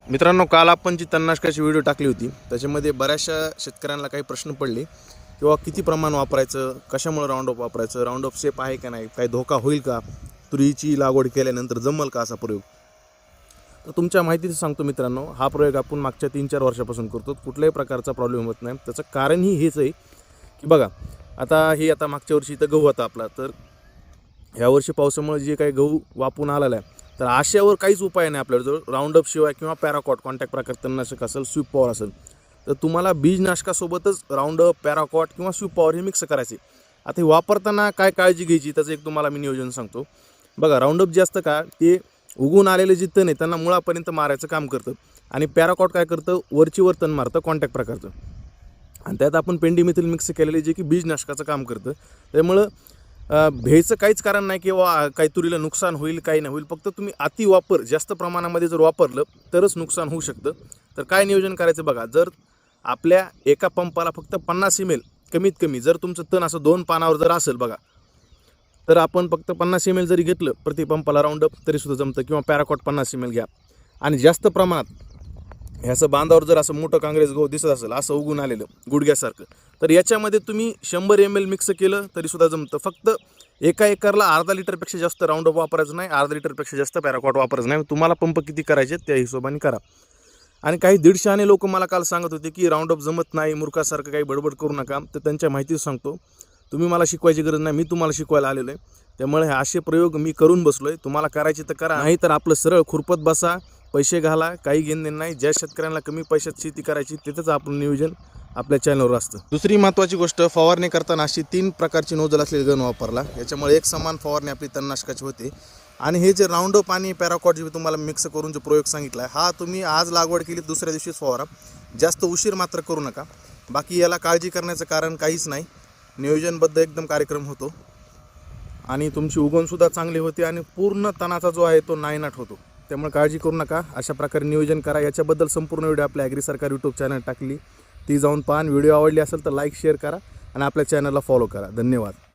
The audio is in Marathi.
मित्रांनो, काल आपण जी तणनाशकाची व्हिडिओ टाकली होती त्याच्यामध्ये बऱ्याचशा शेतकऱ्यांना काही प्रश्न पडले किंवा किती प्रमाण वापरायचं, कशामुळे राऊंडअप वापरायचं, राऊंडअप सेफ आहे का नाही, काही धोका होईल का, तुरीची लागवड केल्यानंतर जमल का असा प्रयोग. तर तुमच्या माहितीचं सांगतो मित्रांनो, हा प्रयोग आपण मागच्या 3-4 वर्षापासून करतो. कुठल्याही प्रकारचा प्रॉब्लेम होत नाही. त्याचं कारणही हेच आहे की बघा, आता मागच्या वर्षी इथं गहू होता आपला, तर यावर्षी पावसामुळे जे काही गहू वापून आलेला आहे, तर आशयावर काहीच उपाय नाही आपल्याजवळ राऊंडअप शिवाय किंवा पॅराकॉट कॉन्टॅक्ट प्रकार तणनाशक असेल, स्वीप पॉवर असेल, तर तुम्हाला बीजनाशकासोबतच राऊंडअप, पॅराकॉट किंवा स्वीप पॉवर हे मिक्स करायचे. आता हे वापरताना काय काळजी घ्यायची त्याचं एक तुम्हाला मी नियोजन सांगतो. बघा, राऊंडअप जे असतं का, ते उगून आलेले जे तण आहे त्यांना मुळापर्यंत मारायचं काम करतं, आणि पॅराकॉट काय करतं, वरचीवर तण मारतं कॉन्टॅक्ट प्रकारचं, आणि त्यात आपण पेंडीमिथिल मिक्स केलेले जे की बीजनाशकाचं काम करतं. त्यामुळं भ्यायचं काहीच कारण नाही किंवा काही तुरीला नुकसान होईल, काही नाही होईल. फक्त तुम्ही अति वापर जास्त प्रमाणामध्ये जर वापरलं तरच नुकसान होऊ शकतं. तर काय नियोजन करायचं बघा, जर आपल्या एका पंपाला फक्त 50 ml कमीत कमी, जर तुमचं तण असं 2 पानावर जर असेल बघा, तर आपण फक्त 50 ml जरी घेतलं प्रति पंपाला राऊंडअप तरीसुद्धा जमतं, किंवा पॅराकॉट 50 ml घ्या. आणि जास्त प्रमाणात हे असं बांधावर जर असं मोठं काँग्रेस गहू दिसत असेल असं उगून आलेलं गुडघ्यासारखं, तर याच्यामध्ये तुम्ही 100 ml मिक्स केलं तरीसुद्धा जमतं. फक्त एका एकरला अर्धा लिटरपेक्षा जास्त राऊंडअप वापरायचं नाही, अर्धा लिटरपेक्षा जास्त पॅराकॉट वापरायचं नाही. तुम्हाला पंप किती करायचे त्या हिशोबाने करा. आणि काही 150 लोक मला काल सांगत होते की राऊंडअप जमत नाही, मूर्खासारखं काही बडबड करू नका. तर त्यांच्या माहितीच सांगतो, तुम्ही मला शिकवायची गरज नाही, मी तुम्हाला शिकवायला आलेलो आहे. त्यामुळे हे असे प्रयोग मी करून बसलो आहे. तुम्हाला करायचे तर करा, नाही तर आपलं सरळ खुरपत बसा, पैसे घाला, काही घेणं नाही. ज्या शेतकऱ्यांना कमी पैशात शेती करायची तिथंच आपलं नियोजन आपल्या चॅनलवर असतं. दुसरी महत्त्वाची गोष्ट, फवारणी करताना अशी 3 प्रकारची नोजल असलेली गन वापरला. याच्यामुळे एक समान फवारणी आपली तणनाशकाची होते. आणि हे जे राऊंडअप आणि पॅराकॉट जे तुम्हाला मिक्स करून जो प्रयोग सांगितला आहे, हा तुम्ही आज लागवड केली दुसऱ्या दिवशीच फवारा. जास्त उशीर मात्र करू नका. बाकी याला काळजी करण्याचं कारण काहीच नाही. नियोजनबद्ध एकदम कार्यक्रम होतो आणि तुमची उगवणसुद्धा चांगली होते आणि पूर्ण तणाचा जो आहे तो नायनाट होतो. त्यामुळे काळजी करू नका, अशा प्रकारे नियोजन करा. याच्याबद्दल संपूर्ण व्हिडिओ आपल्या ॲग्री सरकार यूट्यूब चॅनल टाकली, ती जाऊन पहा. व्हिडिओ आवडली असेल तर लाईक शेअर करा आणि आपल्या चॅनलला फॉलो करा. धन्यवाद.